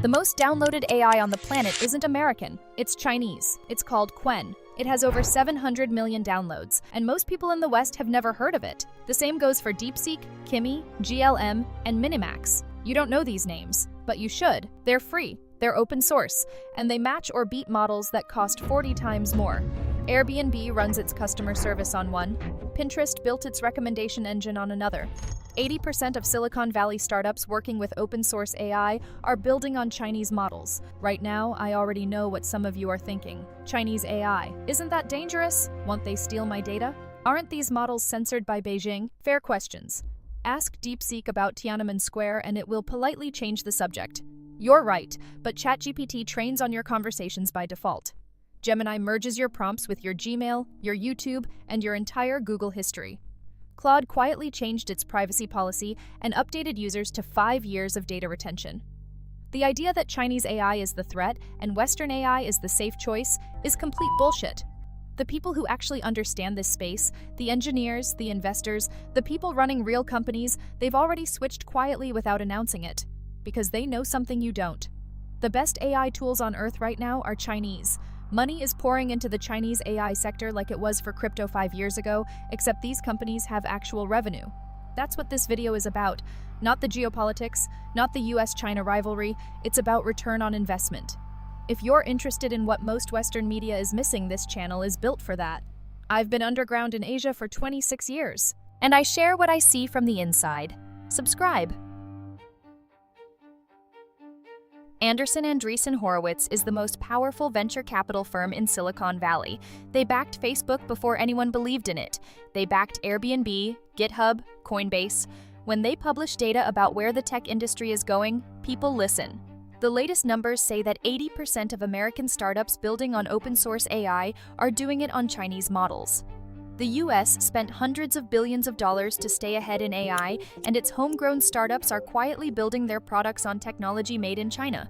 The most downloaded AI on the planet isn't American, it's Chinese. It's called Qwen. It has over 700 million downloads, and most people in the West have never heard of it. The same goes for DeepSeek, Kimi, GLM, and MiniMax. You don't know these names, but you should. They're free, they're open source, and they match or beat models that cost 40 times more. Airbnb runs its customer service on one. Pinterest built its recommendation engine on another. 80% of Silicon Valley startups working with open source AI are building on Chinese models. Right now, I already know what some of you are thinking. Chinese AI, isn't that dangerous? Won't they steal my data? Aren't these models censored by Beijing? Fair questions. Ask DeepSeek about Tiananmen Square and it will politely change the subject. You're right, but ChatGPT trains on your conversations by default. Gemini merges your prompts with your Gmail, your YouTube, and your entire Google history. Claude quietly changed its privacy policy and updated users to 5 years of data retention. The idea that Chinese AI is the threat and Western AI is the safe choice is complete bullshit. The people who actually understand this space, the engineers, the investors, the people running real companies, they've already switched quietly without announcing it, because they know something you don't. The best AI tools on Earth right now are Chinese. Money is pouring into the Chinese AI sector like it was for crypto 5 years ago, except these companies have actual revenue. That's what this video is about. Not the geopolitics, not the US-China rivalry, it's about return on investment. If you're interested in what most Western media is missing, this channel is built for that. I've been underground in Asia for 26 years, and I share what I see from the inside. Subscribe. Andreessen Andreessen Horowitz is the most powerful venture capital firm in Silicon Valley. They backed Facebook before anyone believed in it. They backed Airbnb, GitHub, Coinbase. When they publish data about where the tech industry is going, people listen. The latest numbers say that 80% of American startups building on open source AI are doing it on Chinese models. The US spent hundreds of billions of dollars to stay ahead in AI, and its homegrown startups are quietly building their products on technology made in China.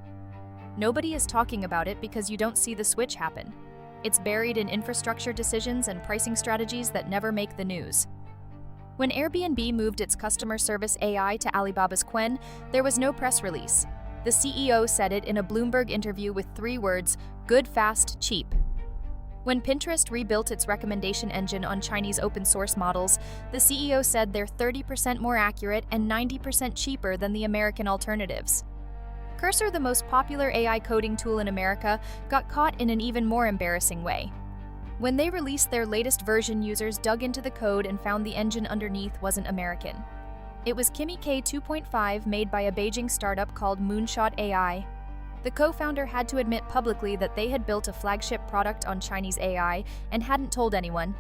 Nobody is talking about it because you don't see the switch happen. It's buried in infrastructure decisions and pricing strategies that never make the news. When Airbnb moved its customer service AI to Alibaba's Qwen, there was no press release. The CEO said it in a Bloomberg interview with 3 words: good, fast, cheap. When Pinterest rebuilt its recommendation engine on Chinese open-source models, the CEO said they're 30% more accurate and 90% cheaper than the American alternatives. Cursor, the most popular AI coding tool in America, got caught in an even more embarrassing way. When they released their latest version, users dug into the code and found the engine underneath wasn't American. It was Kimi K 2.5 made by a Beijing startup called Moonshot AI. The co-founder had to admit publicly that they had built a flagship product on Chinese AI and hadn't told anyone.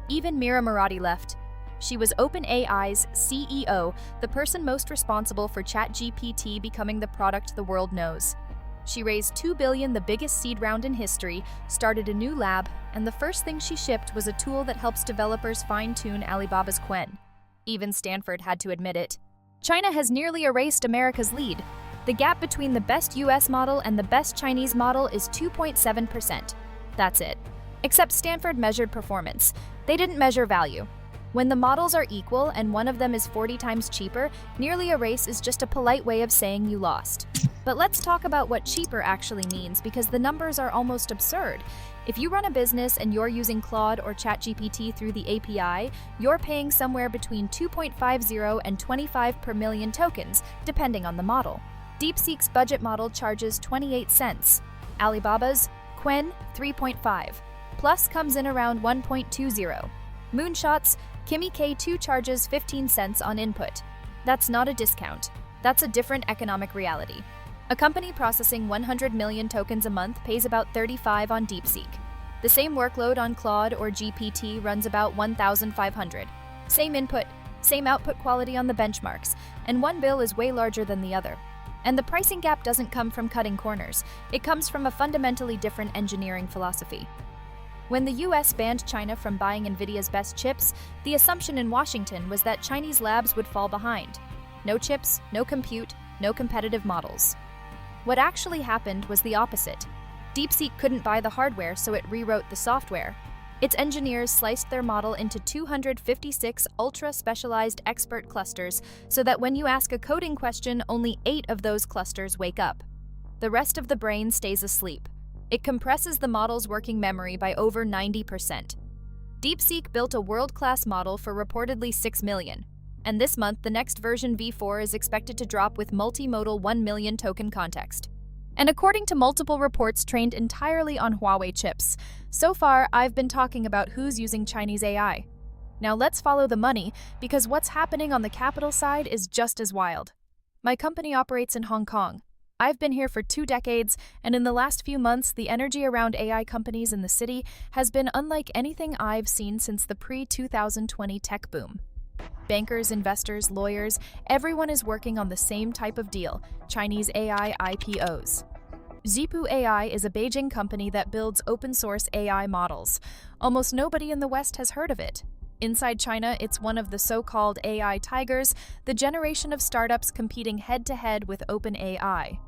Even Mira Murati left. She was OpenAI's CEO, the person most responsible for ChatGPT becoming the product the world knows. She raised $2 billion, the biggest seed round in history, started a new lab, and the first thing she shipped was a tool that helps developers fine-tune Alibaba's Qwen. Even Stanford had to admit it. China has nearly erased America's lead. The gap between the best US model and the best Chinese model is 2.7%. That's it. Except Stanford measured performance. They didn't measure value. When the models are equal and one of them is 40 times cheaper, nearly a race is just a polite way of saying you lost. But let's talk about what cheaper actually means, because the numbers are almost absurd. If you run a business and you're using Claude or ChatGPT through the API, you're paying somewhere between 2.50 and 25 per million tokens, depending on the model. DeepSeek's budget model charges 28 cents. Alibaba's Qwen 3.5. Plus comes in around 1.20. Moonshot's Kimi K2 charges 15 cents on input. That's not a discount. That's a different economic reality. A company processing 100 million tokens a month pays about 35 on DeepSeek. The same workload on Claude or GPT runs about 1,500. Same input, same output quality on the benchmarks, and one bill is way larger than the other. And the pricing gap doesn't come from cutting corners. It comes from a fundamentally different engineering philosophy. When the US banned China from buying NVIDIA's best chips, the assumption in Washington was that Chinese labs would fall behind. No chips, no compute, no competitive models. What actually happened was the opposite. DeepSeek couldn't buy the hardware, so it rewrote the software. Its engineers sliced their model into 256 ultra-specialized expert clusters so that when you ask a coding question, only 8 of those clusters wake up. The rest of the brain stays asleep. It compresses the model's working memory by over 90%. DeepSeek built a world-class model for reportedly 6 million. And this month, the next version V4 is expected to drop with multimodal 1 million token context. And according to multiple reports trained entirely on Huawei chips. So far, I've been talking about who's using Chinese AI. Now let's follow the money, because what's happening on the capital side is just as wild. My company operates in Hong Kong. I've been here for 2 decades, and in the last few months, the energy around AI companies in the city has been unlike anything I've seen since the pre-2020 tech boom. Bankers, investors, lawyers, everyone is working on the same type of deal, Chinese AI IPOs. Zhipu AI is a Beijing company that builds open-source AI models. Almost nobody in the West has heard of it. Inside China, it's one of the so-called AI tigers, the generation of startups competing head-to-head with OpenAI.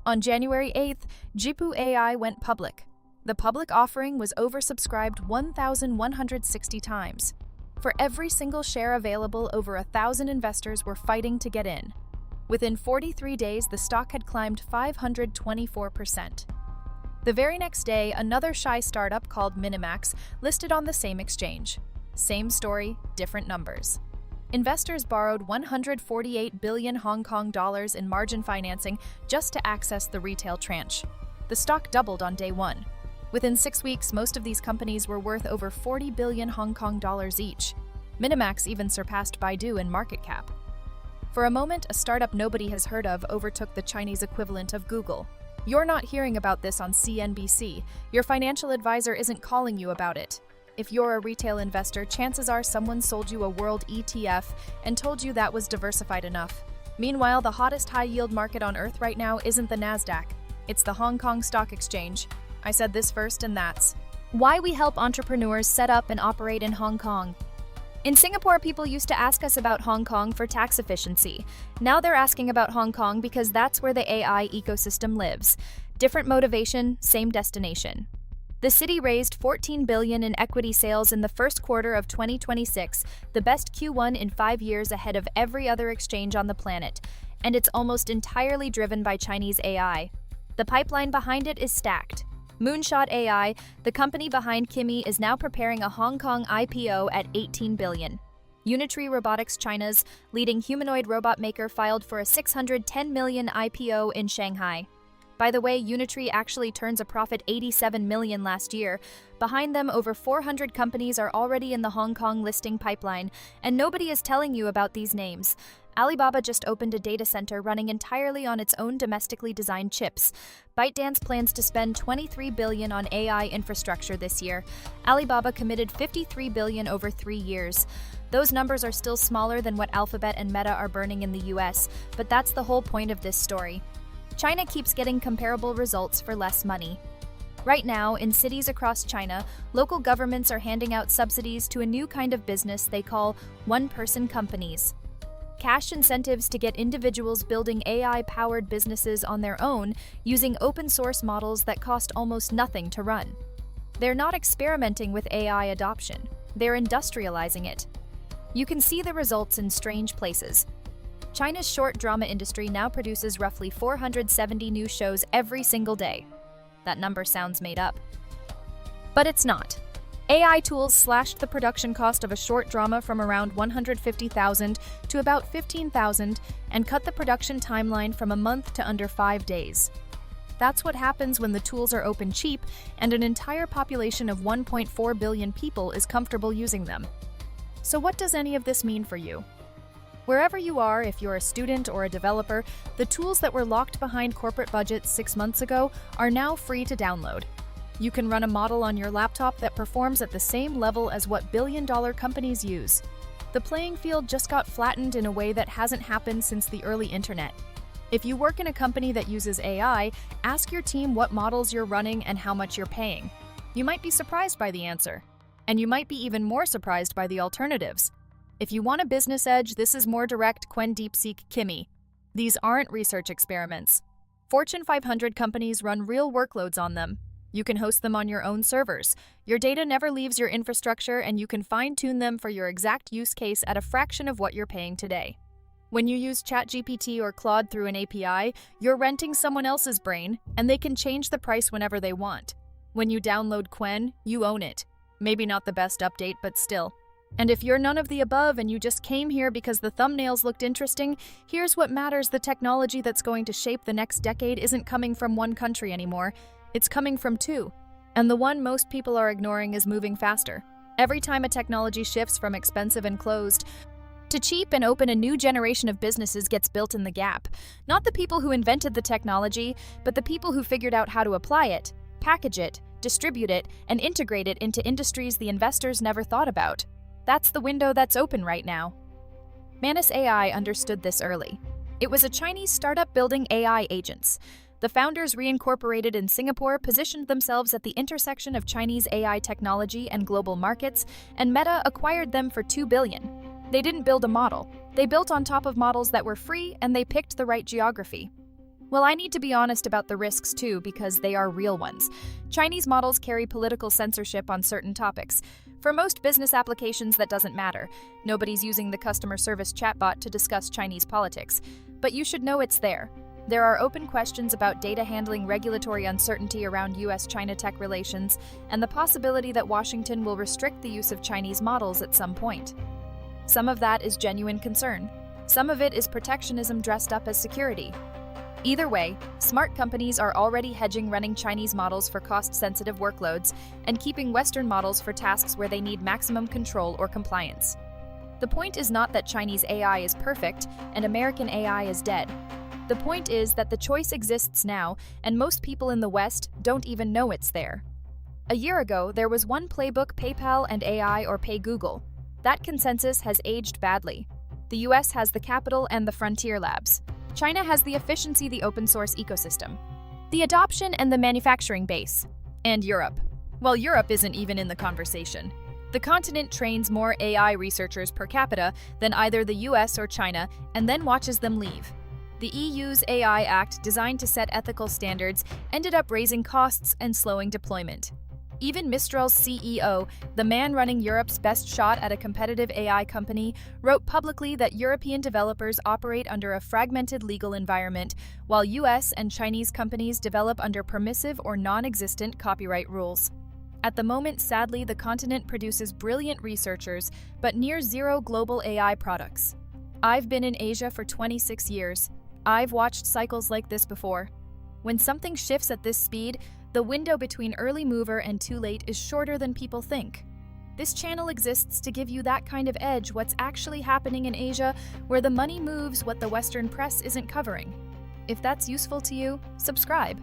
On January 8th, Zhipu AI went public. The public offering was oversubscribed 1,160 times. For every single share available, over 1,000 investors were fighting to get in. Within 43 days, the stock had climbed 524%. The very next day, another shy startup called MiniMax listed on the same exchange. Same story, different numbers. Investors borrowed 148 billion Hong Kong dollars in margin financing just to access the retail tranche. The stock doubled on day one. Within 6 weeks, most of these companies were worth over 40 billion Hong Kong dollars each. MiniMax even surpassed Baidu in market cap. For a moment, a startup nobody has heard of overtook the Chinese equivalent of Google. You're not hearing about this on CNBC. Your financial advisor isn't calling you about it. If you're a retail investor, chances are someone sold you a world ETF and told you that was diversified enough. Meanwhile, the hottest high-yield market on earth right now isn't the Nasdaq. It's the Hong Kong Stock Exchange. I said this first, and that's why we help entrepreneurs set up and operate in Hong Kong. In Singapore, people used to ask us about Hong Kong for tax efficiency. Now they're asking about Hong Kong because that's where the AI ecosystem lives. Different motivation, same destination. The city raised 14 billion in equity sales in the first quarter of 2026, the best Q1 in 5 years ahead of every other exchange on the planet, and it's almost entirely driven by Chinese AI. The pipeline behind it is stacked. Moonshot AI, the company behind Kimi, is now preparing a Hong Kong IPO at 18 billion. Unitree Robotics, China's leading humanoid robot maker, filed for a 610 million IPO in Shanghai. By the way, Unitree actually turns a profit 87 million last year. Behind them, over 400 companies are already in the Hong Kong listing pipeline, and nobody is telling you about these names. Alibaba just opened a data center running entirely on its own domestically designed chips. ByteDance plans to spend 23 billion on AI infrastructure this year. Alibaba committed 53 billion over 3 years. Those numbers are still smaller than what Alphabet and Meta are burning in the US, but that's the whole point of this story. China keeps getting comparable results for less money. Right now, in cities across China, local governments are handing out subsidies to a new kind of business they call one-person companies. Cash incentives to get individuals building AI-powered businesses on their own using open-source models that cost almost nothing to run. They're not experimenting with AI adoption. They're industrializing it. You can see the results in strange places. China's short drama industry now produces roughly 470 new shows every single day. That number sounds made up. But it's not. AI tools slashed the production cost of a short drama from around 150,000 to about 15,000 and cut the production timeline from a month to under 5 days. That's what happens when the tools are open cheap and an entire population of 1.4 billion people is comfortable using them. So what does any of this mean for you? Wherever you are, if you're a student or a developer, the tools that were locked behind corporate budgets 6 months ago are now free to download. You can run a model on your laptop that performs at the same level as what billion-dollar companies use. The playing field just got flattened in a way that hasn't happened since the early internet. If you work in a company that uses AI, ask your team what models you're running and how much you're paying. You might be surprised by the answer. And you might be even more surprised by the alternatives. If you want a business edge, this is more direct Qwen DeepSeek Kimi. These aren't research experiments. Fortune 500 companies run real workloads on them. You can host them on your own servers. Your data never leaves your infrastructure, and you can fine-tune them for your exact use case at a fraction of what you're paying today. When you use ChatGPT or Claude through an API, you're renting someone else's brain, and they can change the price whenever they want. When you download Qwen, you own it. Maybe not the best update, but still. And if you're none of the above and you just came here because the thumbnails looked interesting, here's what matters: the technology that's going to shape the next decade isn't coming from one country anymore. It's coming from two. And the one most people are ignoring is moving faster. Every time a technology shifts from expensive and closed to cheap and open, a new generation of businesses gets built in the gap. Not the people who invented the technology, but the people who figured out how to apply it, package it, distribute it, and integrate it into industries the investors never thought about. That's the window that's open right now. Manus AI understood this early. It was a Chinese startup building AI agents. The founders, reincorporated in Singapore, positioned themselves at the intersection of Chinese AI technology and global markets, and Meta acquired them for $2 billion. They didn't build a model. They built on top of models that were free, and they picked the right geography. Well, I need to be honest about the risks too, because they are real ones. Chinese models carry political censorship on certain topics. For most business applications, that doesn't matter. Nobody's using the customer service chatbot to discuss Chinese politics. But you should know it's there. There are open questions about data handling, regulatory uncertainty around US-China tech relations, and the possibility that Washington will restrict the use of Chinese models at some point. Some of that is genuine concern. Some of it is protectionism dressed up as security. Either way, smart companies are already hedging running Chinese models for cost-sensitive workloads and keeping Western models for tasks where they need maximum control or compliance. The point is not that Chinese AI is perfect and American AI is dead. The point is that the choice exists now, and most people in the West don't even know it's there. A year ago, there was one playbook: PayPal and AI, or Pay Google. That consensus has aged badly. The US has the capital and the frontier labs. China has the efficiency, the open source ecosystem, the adoption, and the manufacturing base. And Europe. Well, Europe isn't even in the conversation. The continent trains more AI researchers per capita than either the US or China, and then watches them leave. The EU's AI Act, designed to set ethical standards, ended up raising costs and slowing deployment. Even Mistral's CEO, the man running Europe's best shot at a competitive AI company, wrote publicly that European developers operate under a fragmented legal environment, while US and Chinese companies develop under permissive or non-existent copyright rules. At the moment, sadly, the continent produces brilliant researchers, but near zero global AI products. I've been in Asia for 26 years. I've watched cycles like this before. When something shifts at this speed, the window between early mover and too late is shorter than people think. This channel exists to give you that kind of edge: what's actually happening in Asia, where the money moves, what the Western press isn't covering. If that's useful to you, subscribe.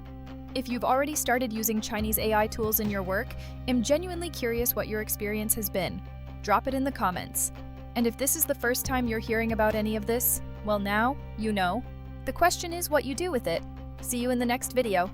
If you've already started using Chinese AI tools in your work, I'm genuinely curious what your experience has been. Drop it in the comments. And if this is the first time you're hearing about any of this, well, now you know. The question is what you do with it. See you in the next video.